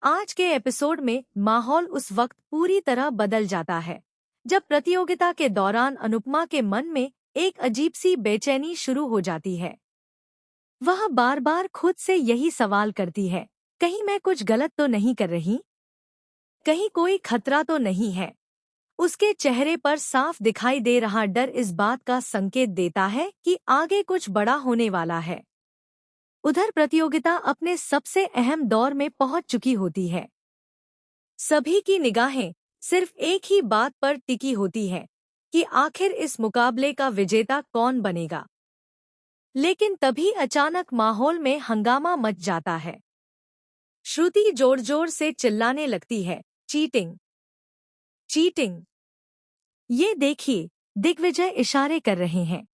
आज के एपिसोड में माहौल उस वक्त पूरी तरह बदल जाता है जब प्रतियोगिता के दौरान अनुपमा के मन में एक अजीब सी बेचैनी शुरू हो जाती है। वह बार बार खुद से यही सवाल करती है, कहीं मैं कुछ गलत तो नहीं कर रही, कहीं कोई खतरा तो नहीं है। उसके चेहरे पर साफ दिखाई दे रहा डर इस बात का संकेत देता है कि आगे कुछ बड़ा होने वाला है। उधर प्रतियोगिता अपने सबसे अहम दौर में पहुंच चुकी होती है। सभी की निगाहें सिर्फ एक ही बात पर टिकी होती है कि आखिर इस मुकाबले का विजेता कौन बनेगा। लेकिन तभी अचानक माहौल में हंगामा मच जाता है। श्रुति जोर जोर से चिल्लाने लगती है, चीटिंग, चीटिंग। ये देखिए, दिग्विजय इशारे कर रहे हैं।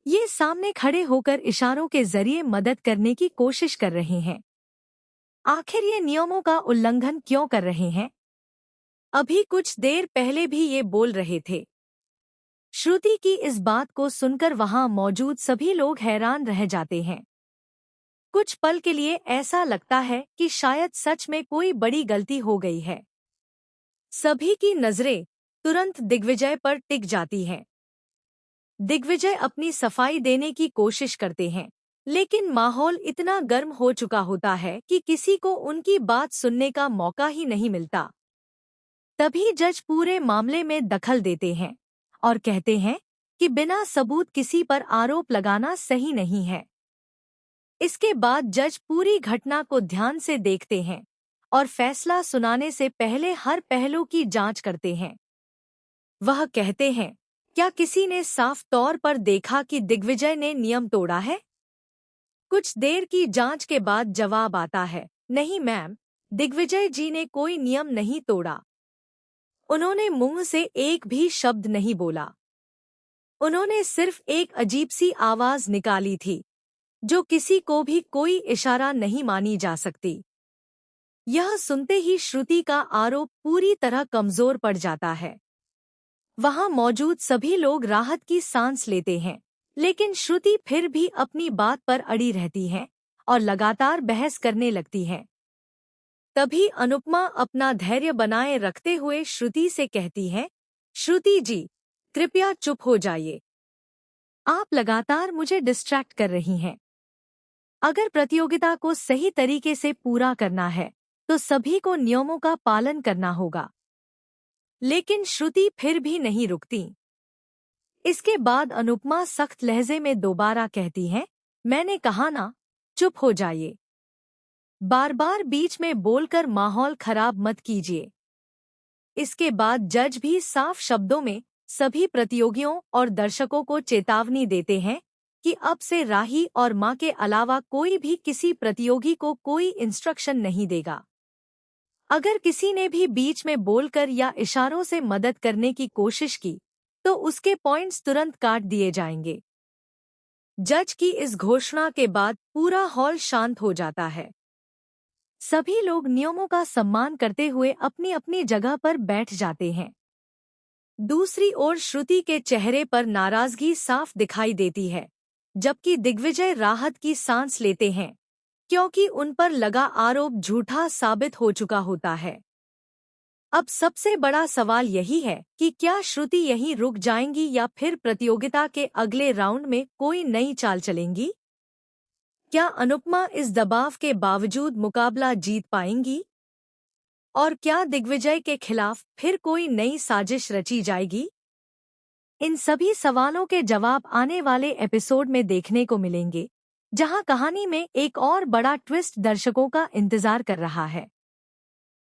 ये सामने खड़े होकर इशारों के जरिए मदद करने की कोशिश कर रहे हैं। आखिर ये नियमों का उल्लंघन क्यों कर रहे हैं? अभी कुछ देर पहले भी ये बोल रहे थे। श्रुति की इस बात को सुनकर वहां मौजूद सभी लोग हैरान रह जाते हैं। कुछ पल के लिए ऐसा लगता है कि शायद सच में कोई बड़ी गलती हो गई है। सभी की नजरें तुरंत दिग्विजय पर टिक जाती हैं। दिग्विजय अपनी सफाई देने की कोशिश करते हैं, लेकिन माहौल इतना गर्म हो चुका होता है कि किसी को उनकी बात सुनने का मौका ही नहीं मिलता। तभी जज पूरे मामले में दखल देते हैं और कहते हैं कि बिना सबूत किसी पर आरोप लगाना सही नहीं है। इसके बाद जज पूरी घटना को ध्यान से देखते हैं और फैसला सुनाने से पहले हर पहलू की जांच करते हैं। वह कहते हैं, क्या किसी ने साफ तौर पर देखा कि दिग्विजय ने नियम तोड़ा है? कुछ देर की जांच के बाद जवाब आता है, नहीं मैम, दिग्विजय जी ने कोई नियम नहीं तोड़ा। उन्होंने मुंह से एक भी शब्द नहीं बोला। उन्होंने सिर्फ एक अजीब सी आवाज निकाली थी, जो किसी को भी कोई इशारा नहीं मानी जा सकती। यह सुनते ही श्रुति का आरोप पूरी तरह कमजोर पड़ जाता है। वहां मौजूद सभी लोग राहत की सांस लेते हैं, लेकिन श्रुति फिर भी अपनी बात पर अड़ी रहती है और लगातार बहस करने लगती है। तभी अनुपमा अपना धैर्य बनाए रखते हुए श्रुति से कहती है, श्रुति जी, कृपया चुप हो जाइए। आप लगातार मुझे डिस्ट्रैक्ट कर रही हैं। अगर प्रतियोगिता को सही तरीके से पूरा करना है, तो सभी को नियमों का पालन करना होगा। लेकिन श्रुति फिर भी नहीं रुकती। इसके बाद अनुपमा सख्त लहजे में दोबारा कहती है, मैंने कहा ना, चुप हो जाइए। बार बार बीच में बोलकर माहौल खराब मत कीजिए। इसके बाद जज भी साफ शब्दों में सभी प्रतियोगियों और दर्शकों को चेतावनी देते हैं कि अब से राही और मां के अलावा कोई भी किसी प्रतियोगी को कोई इंस्ट्रक्शन नहीं देगा। अगर किसी ने भी बीच में बोलकर या इशारों से मदद करने की कोशिश की, तो उसके पॉइंट्स तुरंत काट दिए जाएंगे। जज की इस घोषणा के बाद पूरा हॉल शांत हो जाता है। सभी लोग नियमों का सम्मान करते हुए अपनी अपनी जगह पर बैठ जाते हैं। दूसरी ओर श्रुति के चेहरे पर नाराजगी साफ दिखाई देती है, जबकि दिग्विजय राहत की सांस लेते हैं, क्योंकि उन पर लगा आरोप झूठा साबित हो चुका होता है। अब सबसे बड़ा सवाल यही है कि क्या श्रुति यहीं रुक जाएंगी या फिर प्रतियोगिता के अगले राउंड में कोई नई चाल चलेंगी? क्या अनुपमा इस दबाव के बावजूद मुकाबला जीत पाएंगी? और क्या दिग्विजय के खिलाफ फिर कोई नई साजिश रची जाएगी? इन सभी सवालों के जवाब आने वाले एपिसोड में देखने को मिलेंगे, जहां कहानी में एक और बड़ा ट्विस्ट दर्शकों का इंतजार कर रहा है।